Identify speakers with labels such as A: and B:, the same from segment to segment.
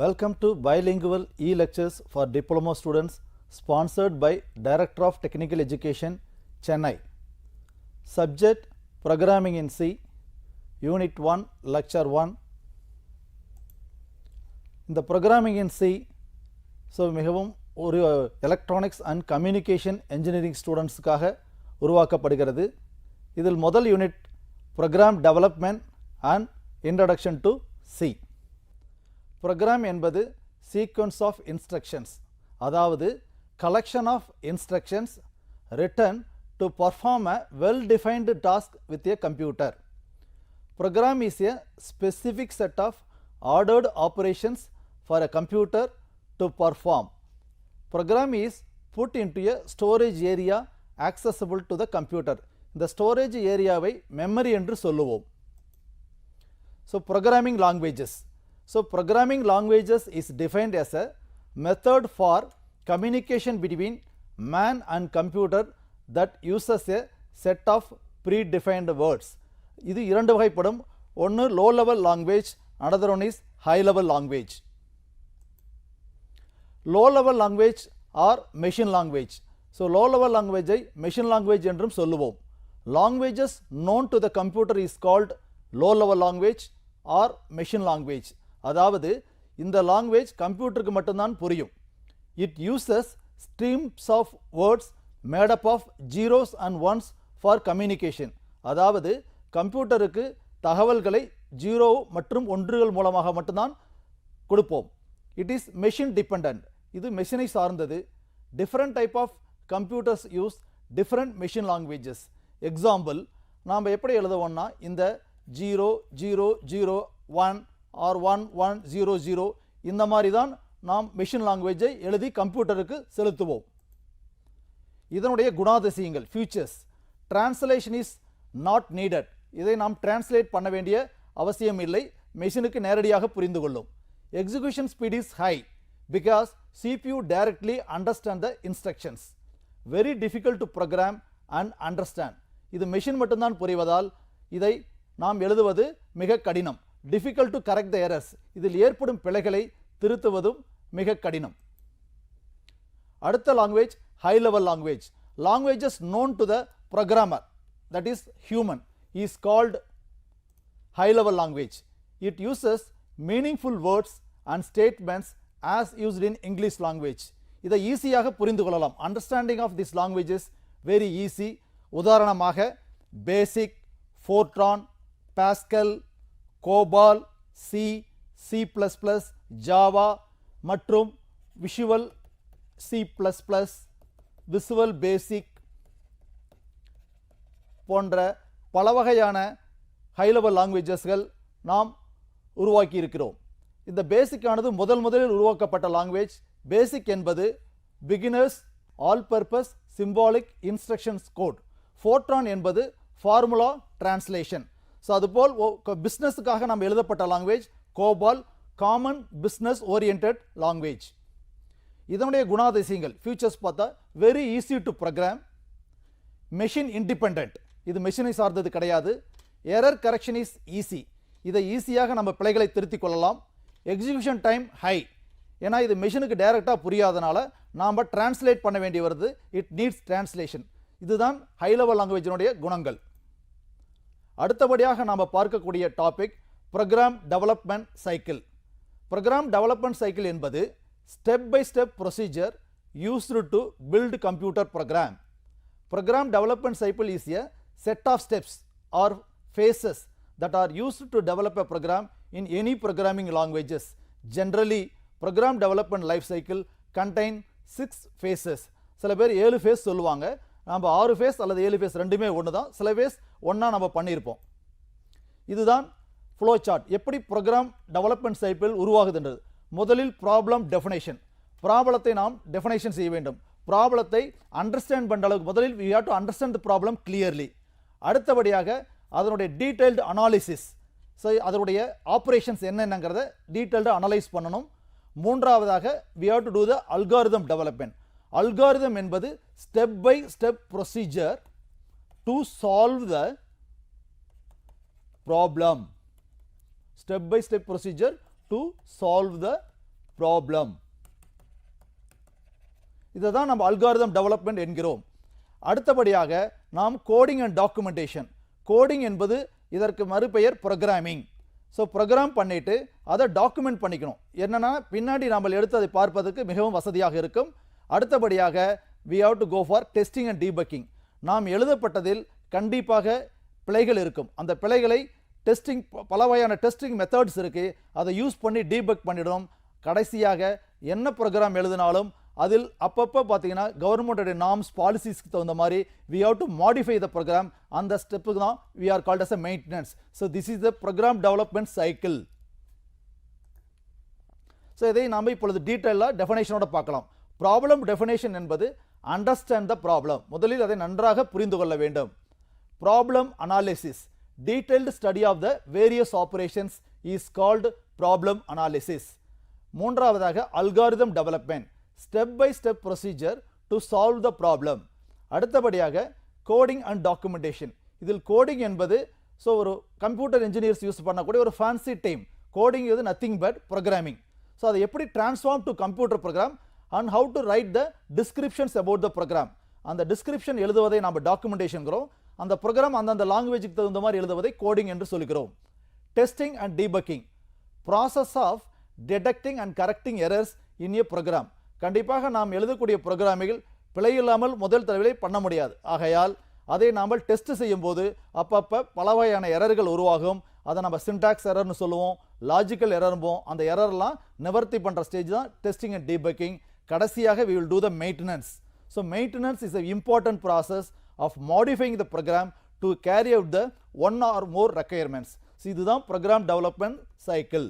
A: Welcome to Bilingual e-lectures for diploma students sponsored by Director of Technical Education, Chennai. Subject Programming in C, Unit 1, Lecture 1. இந்த Programming in C மிகவும் ஒரு electronics and communication engineering ஸ்டூடெண்ட்ஸுக்காக உருவாக்கப்படுகிறது. இதில் முதல் unit program development and introduction to C. Program என்பது sequence of instructions, அதாவது collection of instructions written to perform a well defined task with a computer. Program is a specific set of ordered operations for a computer to perform. Program is put into a storage area accessible to the computer. இந்த storage ஏரியாவை memory என்று சொல்லுவோம். Programming languages. Programming languages is defined as a method for communication between man and computer that uses a set of predefined words. இது இரண்டு வகைப்படும். ஒன்று low level language, another one is high level language. Low level language or machine language. Low level language I machine language என்றும் சொல்லுவோம். Languages known to the computer is called low level language or machine language. அதாவது இந்த language கம்ப்யூட்டருக்கு மட்டும்தான் புரியும். It uses streams of words made up of zeros and ones for communication. அதாவது கம்ப்யூட்டருக்கு தகவல்களை zero மற்றும் ஒன்றுகள் மூலமாக மட்டும்தான் கொடுப்போம். It is machine dependent. இது மெஷினை சார்ந்தது. Different type of computers use different machine languages. Example, நாம் எப்படி எழுதுவோம்னா இந்த 0001 ஆர் 1100 இந்த மாதிரி தான் நாம் மெஷின் லாங்குவேஜை எழுதி கம்ப்யூட்டருக்கு செலுத்துவோம். இதனுடைய குணாதிசயங்கள், features. Translation is not needed. இதை நாம் டிரான்ஸ்லேட் பண்ண வேண்டிய அவசியம் இல்லை, மெஷினுக்கு நேரடியாக புரிந்து கொள்ளும். Execution speed is high because CPU directly understand the instructions. Very difficult to program and understand. இது மெஷின் மட்டும்தான் புரிவதால் இதை நாம் எழுதுவது மிக கடினம். Difficult to correct the errors. இதில் ஏற்படும் பிழைகளை திருத்துவதும் மிக கடினம். அடுத்த language high level language. Languages known to the programmer, that is human, is called high level language. It uses meaningful words and statements as used in English language. இதை ஈஸியாக புரிந்து கொள்ளலாம். Understanding of this languages very easy. உதாரணமாக BASIC, FORTRAN, Pascal, COBOL, C, C++, Java மற்றும் Visual C++, Visual BASIC போன்ற பல வகையான high level லாங்குவேஜஸ்கள் நாம் உருவாக்கி இருக்கிறோம். இந்த பேசிக்கானது முதலில் உருவாக்கப்பட்ட லாங்குவேஜ். பேசிக் என்பது beginners all purpose symbolic instructions code. FORTRAN என்பது ஃபார்முலா டிரான்ஸ்லேஷன். அதுபோல் பிஸ்னஸுக்காக நாம் எழுதப்பட்ட language COBOL, common business oriented language. இதனுடைய குணாதிசயங்கள், ஃபியூச்சர்ஸ் பார்த்தா very easy to program, machine independent. இது மெஷினை சார்ந்தது கிடையாது. Error correction is easy. இதை ஈஸியாக நம்ம பிழைகளை திருத்திக் கொள்ளலாம். Execution time high. ஏன்னா இது மெஷினுக்கு டைரக்டாக புரியாதனால நாம் டிரான்ஸ்லேட் பண்ண வேண்டி வருது. It needs translation. இதுதான் ஹை லெவல் லாங்குவேஜினுடைய குணங்கள். அடுத்தபடியாக நாம் பார்க்கக்கூடிய topic program development cycle. Program development cycle என்பது step by step procedure used to build computer program. Program development cycle is a set of steps or phases that are used to develop a program in any programming languages. Generally, program development life cycle contain 6 phases. சில பேர் 7 phase சொல்லுவாங்க. நம்ம 6 phase அல்லது 7 phase ரெண்டுமே ஒன்று தான். சில phase ஒன்றா நம்ம பண்ணியிருப்போம். இதுதான் ஃப்ளோ சார்ட். எப்படி ப்ரோக்ராம் டெவலப்மெண்ட் சைக்கிள் உருவாகுதுன்றது. முதலில் ப்ராப்ளம் டெஃபினேஷன். ப்ராப்ளத்தை நாம் டெஃபினேஷன் செய்ய வேண்டும். ப்ராப்ளத்தை அண்டர்ஸ்டாண்ட் பண்ணுற அளவுக்கு முதலில் we have to understand the problem clearly. அடுத்தபடியாக அதனுடைய டீடைல்டு அனாலிசிஸ். அதனுடைய ஆப்ரேஷன்ஸ் என்னென்னங்கிறத டீடைல்டாக அனலைஸ் பண்ணணும். மூன்றாவதாக we have to do the algorithm development. Algorithm என்பது step by step procedure to solve the problem. Step by step procedure to solve the problem. இதை தான் நம்ம அல்காரிதம் டெவலப்மெண்ட் என்கிறோம். அடுத்தபடியாக நாம் கோடிங் அண்ட் டாக்குமெண்டேஷன். கோடிங் என்பது இதற்கு மறுபெயர் ப்ரோக்ராமிங். ஸோ ப்ரோக்ராம் பண்ணிவிட்டு அதை டாக்குமெண்ட் பண்ணிக்கணும். என்னென்னா பின்னாடி நாம் எடுத்து அதை பார்ப்பதற்கு மிகவும் வசதியாக இருக்கும். அடுத்தபடியாக we have to go for testing and debugging. நாம் எழுதப்பட்டதில் கண்டிப்பாக பிழைகள் இருக்கும். அந்த பிழைகளை டெஸ்டிங் பல வகையான டெஸ்டிங் மெத்தட்ஸ் இருக்குது, அதை யூஸ் பண்ணி டீபக் பண்ணிடணும். கடைசியாக என்ன ப்ரோக்ராம் எழுதினாலும் அதில் அப்பப்போ பார்த்தீங்கன்னா கவர்மெண்டோடைய நார்ம்ஸ் பாலிசிஸ்க்கு தகுந்த மாதிரி we have to modify the program. அந்த ஸ்டெப்புக்கு தான் we are called as a maintenance. So this is the program development cycle. So இதை நாம் இப்பொழுது டீட்டெயிலாக டெஃபினேஷனோட பார்க்கலாம். ப்ராப்ளம் டெஃபினேஷன் என்பது அண்டர்ஸ்டாண்ட் த ப்ராப்ளம். முதலில் அதை நன்றாக புரிந்து கொள்ள வேண்டும். Problem analysis, detailed study of the various operations is called problem analysis. மூன்றாவதாக algorithm development, step by step procedure to solve the problem. அடுத்தபடியாக கோடிங் அண்ட் டாக்குமெண்டேஷன். இதில் கோடிங் என்பது ஒரு கம்ப்யூட்டர் இன்ஜினியர்ஸ் யூஸ் பண்ணக்கூடிய ஒரு ஃபேன்சி டீம். கோடிங் இது nothing but programming. So அதை எப்படி transform to computer program and how to write the descriptions about the program. அந்த description எழுதுவதை நாம் டாக்குமெண்டேஷன்கிறோம். அந்த ப்ரோக்ராம் அந்தந்த லாங்குவேஜுக்கு தகுந்த மாதிரி எழுதுவதை கோடிங் என்று சொல்கிறோம். Testing and debugging, process of detecting and correcting errors in a program. கண்டிப்பாக நாம் எழுதக்கூடிய ப்ரோக்ராமில் பிழை இல்லாமல் முதல் தடவை பண்ண முடியாது. ஆகையால் அதை நாம் டெஸ்ட் செய்யும் போது அப்பப்போ பல வகையான எரர்கள் உருவாகும். அதை நம்ம சின்டாக்ஸ் எரர்னு சொல்லுவோம், லாஜிக்கல் எரர்ம்போம். அந்த எரர்லாம் நிவர்த்தி பண்ணுற ஸ்டேஜ் தான் டெஸ்டிங் அண்ட் டீபக்கிங். கடைசியாக we will do the maintenance. So maintenance is an important process of modifying the program to carry out the one or more requirements. So இதுதான் program development cycle.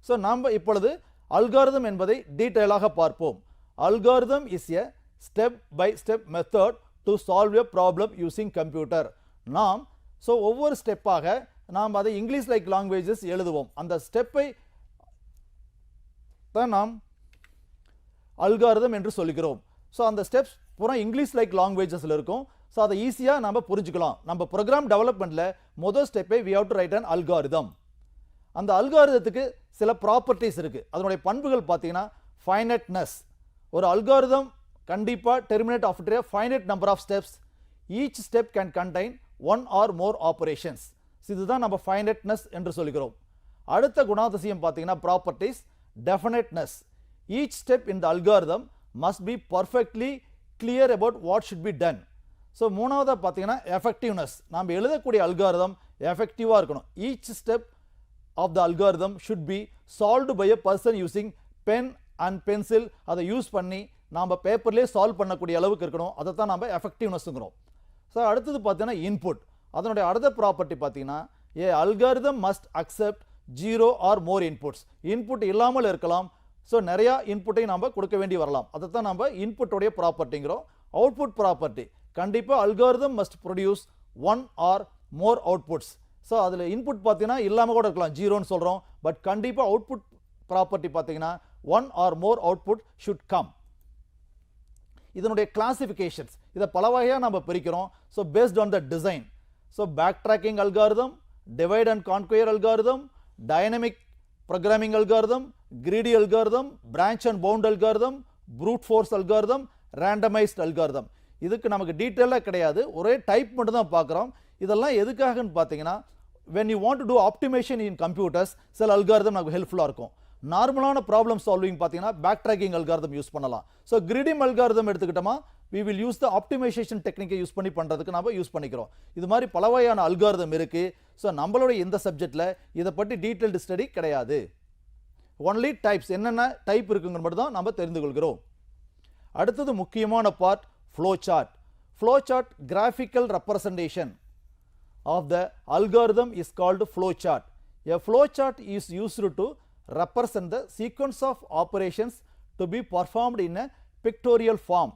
A: So நாம் இப்பொழுது algorithm என்பதை டீடைலாக பார்ப்போம். Algorithm is a step by step method to solve a problem using computer. நாம் ஒவ்வொரு ஸ்டெப்பாக நாம் அதை இங்கிலீஷ் லைக் லாங்குவேஜஸ் எழுதுவோம். அந்த ஸ்டெப்பை தான் நாம் அல்காரிதம் என்று சொல்கிறோம். ஸோ அந்த ஸ்டெப்ஸ் பூரா இங்கிலீஷ் லைக் லாங்குவேஜஸில் இருக்கும். ஸோ அதை ஈஸியாக நம்ம புரிஞ்சுக்கலாம். நம்ம ப்ரோக்ராம் டெவலப்மெண்ட்டில் முதல் ஸ்டெப்பை we have to write an algorithm. அந்த அல்காரிதத்துக்கு சில ப்ராப்பர்ட்டிஸ் இருக்குது. அதனுடைய பண்புகள் பார்த்தீங்கன்னா ஃபைனட்னஸ். ஒரு அல்காரிதம் கண்டிப்பாக terminate after a finite number of steps. each step can contain one or more operations. இதுதான் நம்ம ஃபைனட்னஸ் என்று சொல்கிறோம். அடுத்த குணாதிசயம் பார்த்தீங்கன்னா properties definiteness. Each step in the algorithm must be perfectly clear about what should be done. So மூணாவதாக பார்த்தீங்கன்னா effectiveness. நாம் எழுதக்கூடிய அல்காரிதம் எஃபெக்டிவாக இருக்கணும். each step of the algorithm should be solved by a person using pen and pencil. அதை use பண்ணி நாம் பேப்பர்லேயே solve பண்ணக்கூடிய அளவுக்கு இருக்கணும். அதை தான் நம்ம எஃபெக்டிவ்னஸ்ங்கிறோம். ஸோ அடுத்தது பார்த்தீங்கன்னா இன்புட். அதனுடைய அடுத்த ப்ராப்பர்ட்டி பார்த்தீங்கன்னா a algorithm must accept 0 or more inputs. Input இல்லாமல் இருக்கலாம். ஸோ நிறையா இன்புட்டை நாம் கொடுக்க வேண்டி வரலாம். அதை தான் நம்ம இன்புட்டோடைய ப்ராப்பர்ட்டிங்கிறோம். அவுட்புட் ப்ராப்பர்ட்டி, கண்டிப்பாக algorithm must produce 1 or more outputs. So அதில் இன்புட் பார்த்தீங்கன்னா இல்லாமல் கூட இருக்கலாம், 0ன்னு சொல்கிறோம். பட் கண்டிப்பாக அவுட்புட் ப்ராப்பர்ட்டி பார்த்தீங்கன்னா 1 or more output should come. இதனுடைய கிளாசிஃபிகேஷன்ஸ், இதை பல வகையாக நம்ம பிரிக்கிறோம். So based on the design. So backtracking algorithm, divide and conquer algorithm, dynamic programming algorithm, greedy algorithm, branch and bound algorithm, brute force algorithm, randomised algorithm. இதுக்கு நமக்கு டீட்டெயிலாக கிடையாது, ஒரே டைப் மட்டும் தான் பார்க்குறோம். இதெல்லாம் எதுக்காகன்னு பார்த்தீங்கன்னா when you want to do optimization in computers சில அல்காரிதம் நமக்கு ஹெல்ப்ஃபுல்லாக இருக்கும். நார்மலான ப்ராப்ளம் சால்விங் பார்த்தீங்கன்னா பேக் ட்ராக்கிங் அல்காரிதம் யூஸ் பண்ணலாம். ஸோ கிரிடிம் அல்காரிதம் எடுத்துக்கிட்டோமா we will use the optimization டெக்னிக்கை யூஸ் பண்ணி பண்ணுறதுக்கு நம்ம யூஸ் பண்ணிக்கிறோம். இது மாதிரி பல வகையான அல்காரிதம் இருக்குது. ஸோ நம்மளுடைய இந்த சப்ஜெக்டில் இதை பற்றி டீட்டெயில்டு ஸ்டடி கிடையாது. ஒன்லி டைப்ஸ், என்னென்ன டைப் இருக்குங்கிற மட்டும் தான் நம்ம தெரிந்து கொள்கிறோம். அடுத்தது முக்கியமான part flow chart. Flow chart graphical representation of the algorithm is called flow chart. A flow chart is used to represent the sequence of operations to be performed in a pictorial form.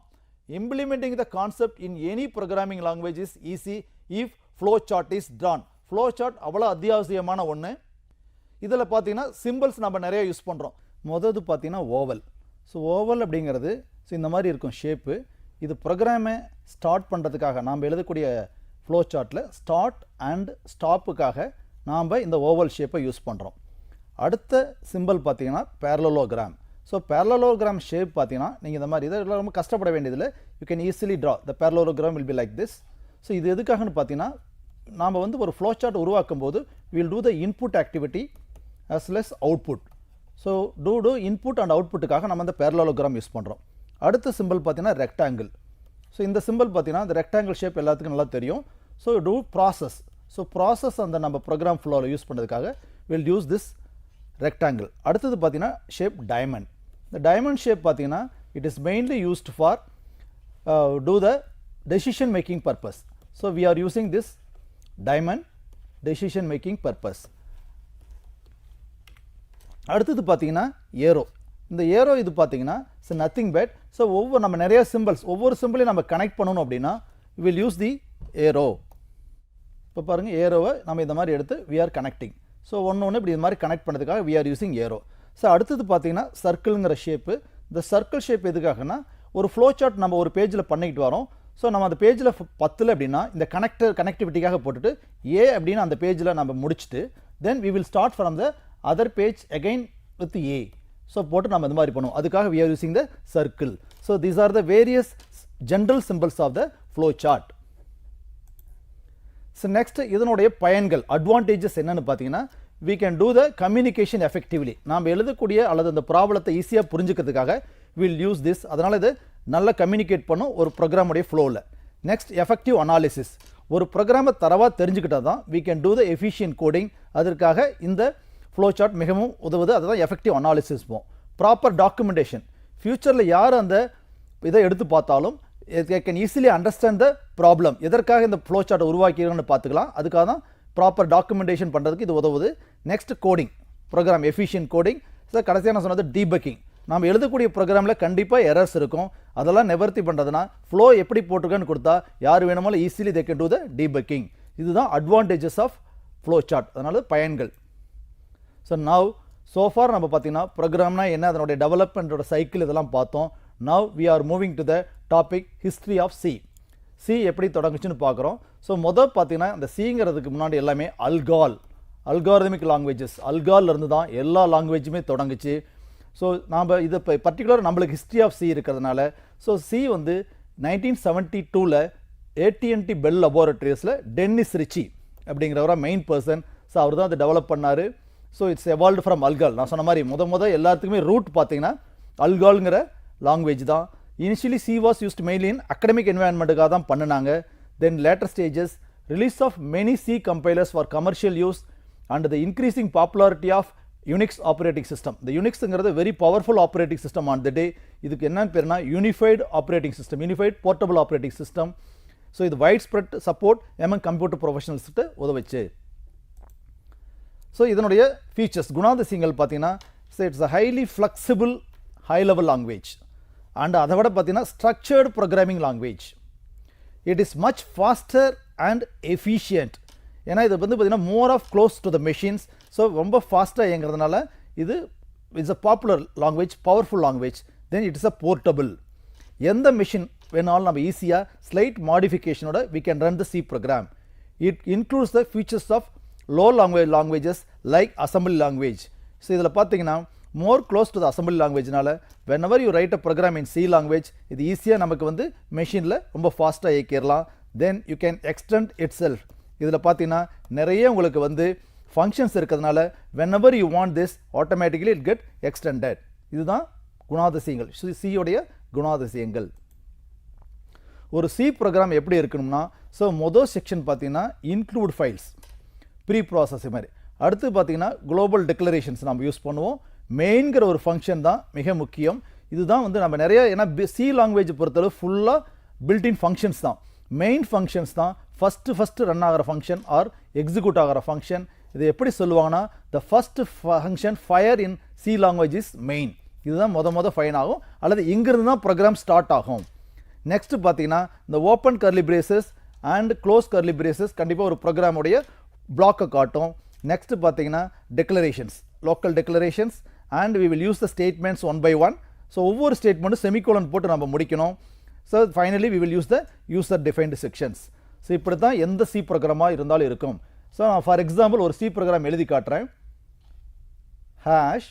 A: Implementing the concept in any programming language is easy if flow chart is drawn. Flow chart அவ்வளோ அத்தியாவசியமான ஒன்று. இதில் பார்த்தீங்கன்னா symbols நம்ம நிறைய use பண்ணுறோம். முதது பார்த்தீங்கன்னா oval. So oval அப்படிங்கிறது இந்த மாதிரி இருக்கும் ஷேப்பு. இது ப்ரோக்ராமை ஸ்டார்ட் பண்ணுறதுக்காக நாம் எழுதக்கூடிய ஃப்ளோ சார்ட்டில் ஸ்டார்ட் அண்ட் ஸ்டாப்புக்காக நாம் இந்த ஓவல் ஷேப்பை யூஸ் பண்ணுறோம். அடுத்த சிம்பிள் பார்த்தீங்கன்னா parallelogram. ஸோ parallelogram ஷேப் பார்த்தீங்கன்னா நீங்கள் இந்த மாதிரி இதெல்லாம் ரொம்ப கஷ்டப்பட வேண்டியதில்லை. You can easily draw the parallelogram will be like this. So இது எதுக்காகன்னு பார்த்தீங்கன்னா நாம் வந்து ஒரு ஃப்ளோ சார்ட் உருவாக்கும் போது will do the input activity as well as output. So do input and அவுட்புட்டுக்காக நம்ம அந்த parallelogram யூஸ் பண்ணுறோம். அடுத்த சிம்பிள் பார்த்தீங்கன்னா ரெக்டாங்கிள். ஸோ இந்த சிம்பிள் பார்த்தீங்கன்னா இந்த ரெக்டாங்கிள் ஷேப் எல்லாத்துக்கும் நல்லா தெரியும். So to process. So process அந்த நம்ம ப்ரோக்ராம் ஃப்ளோவில் யூஸ் பண்ணுறதுக்காக வில் யூஸ் திஸ் ரெக்டாங்கிள். அடுத்தது பார்த்தீங்கன்னா ஷேப் டைமண்ட். இந்த டைமண்ட் ஷேப் பார்த்தீங்கன்னா it is mainly used for to the decision making purpose. So we are using this diamond decision making purpose. அடுத்தது பார்த்தீங்கன்னா ஏரோ. இந்த ஏரோ இது பார்த்தீங்கன்னா இட்ஸ் நத்திங் பட் ஸோ நம்ம நிறைய சிம்பிள்ஸ் ஒவ்வொரு சிம்பிளையும் நம்ம கனெக்ட் பண்ணணும் அப்படின்னா வில் யூஸ் தி ஏரோ. இப்போ பாருங்கள் ஏரோவை நம்ம இந்த மாதிரி எடுத்து வி ஆர் கனெக்டிங். ஸோ ஒன்று இப்படி இது மாதிரி கனெக்ட் பண்ணுறதுக்காக we are using arrow. So அடுத்தது பார்த்தீங்கன்னா சர்க்கிள்ங்கிற ஷேப்பு. இந்த சர்க்கிள் ஷேப் எதுக்காகனா ஒரு ஃப்ளோ சார்ட் நம்ம ஒரு பேஜில் பண்ணிக்கிட்டு வரோம். ஸோ நம்ம அந்த பேஜில் 10 அப்படின்னா இந்த கனெக்டிவிட்டிக்காக போட்டுட்டு ஏ அப்படின்னு அந்த பேஜில் நம்ம முடிச்சுட்டு then we will start from the other page again with A. So போட்டு நம்ம இந்த மாதிரி பண்ணுவோம். அதுக்காக we are using the circle. So these are the various general symbols of the flow chart. So next இதனுடைய பயன்கள் அட்வான்டேஜஸ் என்னன்னு பார்த்தீங்கன்னா we can do the communication effectively. நாம் எழுதக்கூடிய அல்லது அந்த ப்ராப்ளத்தை ஈஸியாக புரிஞ்சுக்கிறதுக்காக வில் யூஸ் திஸ். அதனால் இது நல்லா கம்யூனிகேட் பண்ணும் ஒரு ப்ரோக்ராமுடைய ஃப்ளோவில். Next effective analysis. ஒரு ப்ரோக்ராமை தரவாக தெரிஞ்சுக்கிட்டால் தான் we can do the efficient coding. அதற்காக இந்த ஃப்ளோ சார்ட் மிகவும் உதவுது. அதுதான் எஃபெக்டிவ் அனாலிசிஸ் போம். Proper documentation. ஃபியூச்சரில் யார் அந்த இதை எடுத்து பார்த்தாலும் can easily understand the problem. எதற்காக இந்த ஃப்ளோ சார்ட்டை உருவாக்கிறோன்னு பார்த்துக்கலாம். அதுக்காக தான் ப்ராப்பர் டாக்குமெண்டேஷன் பண்ணுறதுக்கு இது உதவுது. Next coding program efficient coding. So கடைசியாக நான் சொன்னது டீபக்கிங். நாம் எழுதக்கூடிய ப்ரோக்ராமில் கண்டிப்பாக எரர்ஸ் இருக்கும். அதெல்லாம் நிவர்த்தி பண்ணுறதுனா ஃப்ளோ எப்படி போட்டிருக்கேன்னு கொடுத்தா யார் வேணுமாலும் easily they can do the debugging. இதுதான் அட்வான்டேஜஸ் ஆஃப் ஃப்ளோ சார்ட். அதனால பயன்கள். ஸோ நவ் சோஃபார் நம்ம பார்த்தீங்கன்னா ப்ரோக்ராம்னா என்ன, அதனுடைய டெவலப்மெண்ட்டோட சைக்கிள் இதெல்லாம் பார்த்தோம். Now we are moving to the topic history of C. C எப்படி தொடங்குச்சுன்னு பார்க்குறோம். ஸோ பார்த்தீங்கன்னா இந்த சிங்கிறதுக்கு முன்னாடி எல்லாமே அல்காரிதமிக் லாங்குவேஜஸ் இருந்து தான் எல்லா லாங்குவேஜுமே தொடங்குச்சு. ஸோ நாம் இது இப்போ பர்டிகுலர் நம்மளுக்கு ஹிஸ்ட்ரி ஆஃப் சி இருக்கிறதுனால ஸோ சி வந்து 1972 AT&T பெல் லெபார்ட்டரிஸில் டென்னிஸ் ரிச்சி அப்படிங்கிறவரா மெயின் பர்சன். ஸோ அவர் தான் அதை டெவலப் பண்ணார். So it's evolved from ALGOL. நான் சொன்ன மாதிரி எல்லாத்துக்குமே ரூட் பார்த்தீங்கன்னா அல்கால்ங்கிற லாங்குவேஜ் தான். Initially C was used mainly in academic என்வாயன்மெண்ட்டுக்காக தான் பண்ணினாங்க. Then later stages release of many C compilers for commercial use and the increasing popularity of Unix operating system. இந்த யூனிக்ஸுங்கிறது very powerful operating system on the day. இதுக்கு என்னன்னு பேருனா unified operating system, unified portable operating system. So இது widespread support among computer ப்ரொஃபஷனல்ஸ்ட்டு உதவுச்சு. So இதனுடைய features குணாதிசயங்கள் பார்த்தீங்கன்னா so it's a highly flexible high level language and அதை விட பார்த்தீங்கன்னா structured programming language. It is much faster and efficient. ஏன்னா இது வந்து பார்த்தீங்கன்னா more of close to the machines. So ரொம்ப ஃபாஸ்ட்டாக இயங்கிறதுனால இது it's a popular language, powerful language. Then it is a portable. எந்த மிஷின் வேணாலும் நம்ம ஈஸியாக ஸ்லைட் மாடிஃபிகேஷனோட we can run the C program. It includes the features of low languages like assembly language. So இதில் பார்த்தீங்கன்னா more close to the assembly லாங்குவேஜ்னால whenever you write a program in C language இது ஈஸியாக நமக்கு வந்து மெஷினில் ரொம்ப ஃபாஸ்ட்டாக இயக்கிடலாம். Then you can extend itself. இதில் பார்த்தீங்கன்னா நிறைய உங்களுக்கு வந்து ஃபங்க்ஷன்ஸ் இருக்கிறதுனால when ever you want this automatically it get extended. இதுதான் குணாதிசயங்கள், சியோடைய குணாதிசயங்கள். ஒரு சி ப்ரோக்ராம் எப்படி இருக்கணும்னா ஸோ மொதல் செக்ஷன் பார்த்தீங்கன்னா இன்க்ளூட் ஃபைல்ஸ் ப்ரீ ப்ராசஸ் மாதிரி. அடுத்து பார்த்தீங்கன்னா குளோபல் டிக்ளரேஷன்ஸ் நம்ம யூஸ் பண்ணுவோம். மெயின்கிற ஒரு ஃபங்க்ஷன் தான் மிக முக்கியம். இதுதான் வந்து நம்ம நிறைய ஏன்னா சி லாங்குவேஜ் பொறுத்தளவு ஃபுல்லாக பில்டின் ஃபங்க்ஷன்ஸ் தான். மெயின் ஃபங்க்ஷன்ஸ் தான் ஃபஸ்ட்டு ரன் ஆகிற ஃபங்க்ஷன் ஆர் எக்ஸிக்யூட் ஆகிற ஃபங்க்ஷன். இது எப்படி சொல்லுவாங்கன்னா the first function fire in C language is main. இதுதான் ஃபைன் ஆகும் அல்லது இங்கிருந்து தான் ப்ரோக்ராம் ஸ்டார்ட் ஆகும். நெக்ஸ்ட் பார்த்தீங்கன்னா இந்த open curly braces and close curly braces கண்டிப்பாக ஒரு ப்ரோக்ராமுடைய பிளாக்கை காட்டும். நெக்ஸ்ட் பார்த்தீங்கன்னா declarations, local declarations and we will use the statements one by one. So ஒவ்வொரு ஸ்டேட்மெண்ட்டும் செமிகோலன் போட்டு நம்ம முடிக்கணும். So finally we will use the user defined sections. So இப்படி தான் எந்த சி ப்ரோக்ராமாக இருந்தாலும் இருக்கும். ஸோ நான் ஃபார் எக்ஸாம்பிள் ஒரு சி ப்ரோக்ராம் எழுதி காட்டுறேன். hash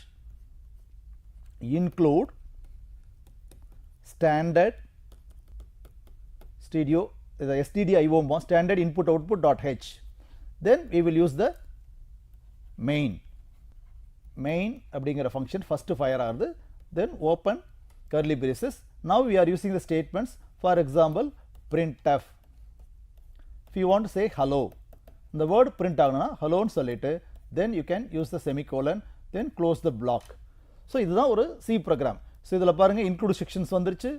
A: include standard stereo the stdio standard input output dot h. Then we will use the main அப்படிங்கிற function first fire ஆகுது. Then open curly braces. Now we are using the statements. For example, printf. If you want to say hello, the word print ஆகணும்னா hello ன்னு சொல்லிட்டு then you can use the semicolon, then close the block. So இதுதான் ஒரு C program. So இதில் பாருங்க include sections வந்துருச்சு,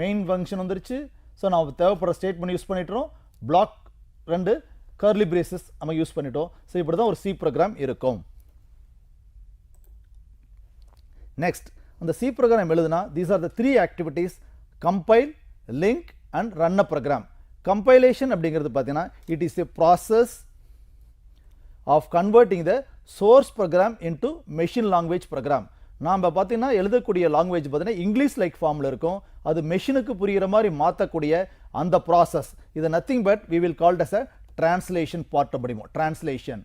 A: main function வந்துருச்சு. So நான் தேவைப்படுற ஸ்டேட்மெண்ட் யூஸ் பண்ணிட்டோம், பிளாக் 2 கர்லி பிரேசஸ் நம்ம யூஸ் பண்ணிட்டோம். ஸோ இப்படி தான் ஒரு சி ப்ரோக்ராம் இருக்கும். நெக்ஸ்ட் அந்த சி ப்ரோக்ராம் எழுதுனா these are the 3 activities: compile, link and run a program. Compilation அப்படிங்கிறது பார்த்தீங்கன்னா it is a process of converting the source program into machine language program. நாம் பார்த்தீங்கன்னா எழுதக்கூடிய லாங்குவேஜ் பார்த்தீங்கன்னா இங்கிலீஷ் லைக் ஃபார்மில் இருக்கும், அது மெஷினுக்கு புரிகிற மாதிரி மாற்றக்கூடிய அந்த ப்ராசஸ் இது nothing but we will called as a translation part அப்படிமோ டிரான்ஸ்லேஷன்.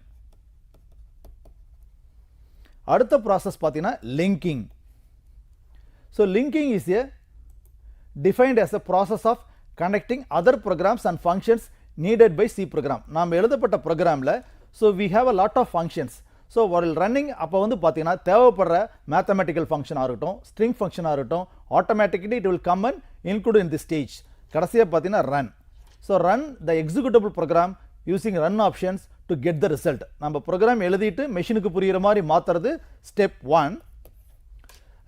A: அடுத்த ப்ராசஸ் பார்த்தீங்கன்னா linking. So linking is a defined as a process of connecting other programs and functions needed by C program. நாம் எழுதப்பட்ட ப்ரோக்ராமில் so we have a lot of functions. So ஒரு running அப்போ வந்து பார்த்தீங்கன்னா தேவைப்படுற மேத்தமெட்டிக்கல் ஃபங்க்ஷனாக இருக்கட்டும், ஸ்ட்ரிங் ஃபங்க்ஷனாக இருக்கட்டும், automatically it will come and include in the stage. கடைசியாக பார்த்தீங்கன்னா run. So run the executable program using run options to get the result. நம்ம ப்ரோக்ராம் எழுதிட்டு மெஷினுக்கு புரிகிற மாதிரி மாற்றுறது ஸ்டெப் 1.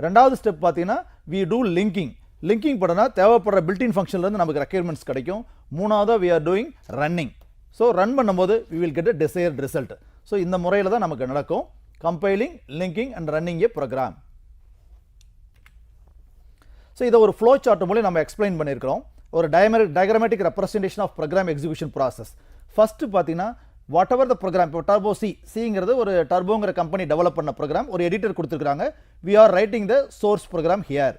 A: ரெண்டாவது ஸ்டெப் பார்த்தீங்கன்னா வி டூ லிங்கிங். லிங்கிங் பண்ணனா தேவைப்படுற பில்டின் ஃபங்க்ஷன்லேருந்து நமக்கு ரெக்யர்மெண்ட்ஸ் கிடைக்கும். மூணாவதாக we are doing running. So run பண்ணும்போது we will get a desired result. So இந்த முறையில் தான் நமக்கு நடக்கும் compiling, linking and running a program. So இதை ஒரு ஃப்ளோ சார்ட் மூலம் நம்ம எக்ஸ்பிளைன் பண்ணியிருக்கிறோம். ஒரு diagrammatic representation of program execution process. First பார்த்தீங்கன்னா வாட் எவர் த ப்ரோக்ராம், இப்போ டர்போ சிங்கிறது ஒரு டர்போங்கிற கம்பெனி டெவலப் பண்ண ப்ரோக்ராம், ஒரு எடிட்டர் கொடுத்துருக்காங்க. We are writing the source program here.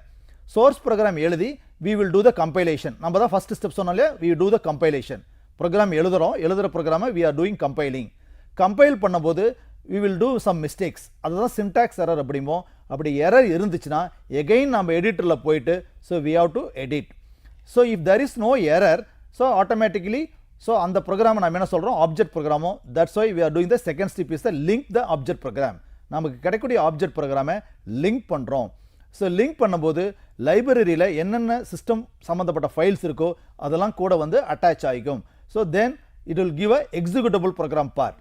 A: Source program எழுதி we will do the compilation. நம்ம தான் ஃபர்ஸ்ட் ஸ்டெப் சொன்னாலே we do the compilation. Program எழுதுகிற ப்ரோக்ராமை we are doing compiling. Compile பண்ணும்போது we will do some mistakes. அதுதான் syntax error அப்படிமோ. அப்படி எரர் இருந்துச்சுன்னா எகைன் நம்ம எடிட்டரில் போயிட்டு so we have to edit. So if there is no error, so automatically so அந்த ப்ரோக்ராமை நம்ம என்ன சொல்கிறோம், object ப்ரோக்ராமோ. That's why we are doing the second step is the link the object program. நமக்கு கிடைக்கக்கூடிய ஆப்ஜெக்ட் ப்ரோக்ராமை லிங்க் பண்ணுறோம். So link பண்ணும்போது லைப்ரரியில் என்னென்ன சிஸ்டம் சம்மந்தப்பட்ட ஃபைல்ஸ் இருக்கோ அதெல்லாம் கூட வந்து அட்டாச் ஆகிக்கும். So then it will give a executable program part.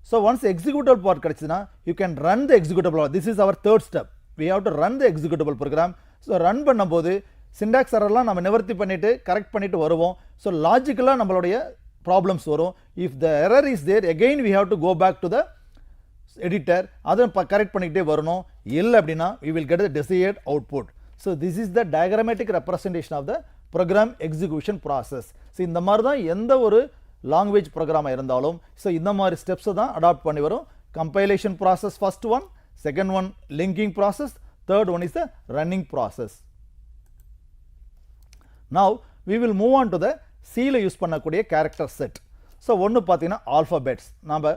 A: So once executable part கிடைச்சதுனா you can run the executable. This is our third step. We have to run the executable program. So run பண்ணும்போது syntax errorலாம் நம்ம நிவர்த்தி பண்ணிட்டு correct பண்ணிட்டு வருவோம். So லாஜிக்கலாக நம்மளுடைய problems வரும். If the error is there, again we have to go back to the editor, அதை correct பண்ணிக்கிட்டே வரணும். இல்லை அப்படின்னா we will get the desired output. So this is the diagrammatic representation of the program execution process. So இந்த மாதிரி தான் எந்த ஒரு லாங்குவேஜ் ப்ரோக்ராமாக இருந்தாலும் ஸோ இந்த மாதிரி ஸ்டெப்ஸை தான் அடாப்ட் பண்ணி வரும். Compilation process first one, second one linking process, third one is the running process. Now we will move on to the சியில் யூஸ் பண்ணக்கூடிய கேரக்டர் செட். ஸோ ஒன்று பார்த்தீங்கன்னா ஆல்ஃபபெட்ஸ். நம்ம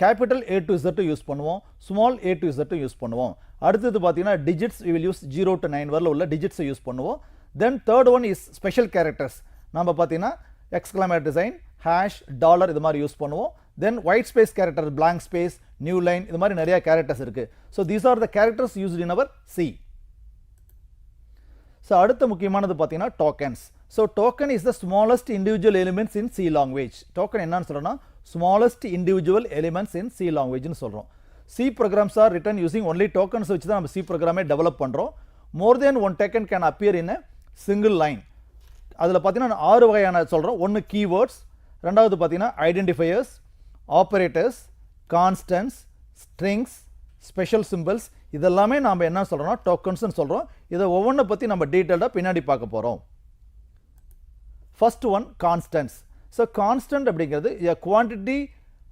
A: capital A to Z use பண்ணுவோம், small a to Z use பண்ணுவோம். அடுத்தது பார்த்தீங்கன்னா digits we will use 0 to 9 வரல உள்ள டிஜிட்ஸை யூஸ் பண்ணுவோம். Then third one is special characters. நம்ம பார்த்தீங்கன்னா எக்ஸ்க்ளமேட்டரி சைன், ஹேஷ், டாலர் இது மாதிரி யூஸ் பண்ணுவோம். Then white space character, blank space, new line இது மாதிரி நிறைய கேரக்டர்ஸ் இருக்கு. So these are the characters used in our C. So அடுத்த முக்கியமானது பார்த்தீங்கன்னா tokens. So token is the smallest individual elements in C language. Token என்னன்னு சொல்றோம்னா smallest individual elements in C லாங்குவேஜ்னு சொல்றோம். C programs are written using only tokens வச்சு தான் நம்ம சி ப்ரோக்ராமே டெவலப் பண்ணுறோம். More than one token can appear in a single line. அதில் பார்த்தீங்கன்னா 6 வகையான சொல்கிறோம். ஒன்று கீவேர்ட்ஸ், ரெண்டாவது பார்த்தீங்கன்னா identifiers, operators, constants, strings, special symbols இதெல்லாமே நாம் என்ன சொல்கிறோம்னா டோக்கன்ஸ்னு சொல்கிறோம். இதை ஒவ்வொன்றை பற்றி நம்ம டீட்டெயில்டாக பின்னாடி பார்க்க போகிறோம். First one constants. So constant அப்படிங்கிறது a quantity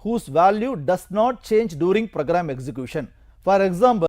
A: whose value does not change during program execution. For example,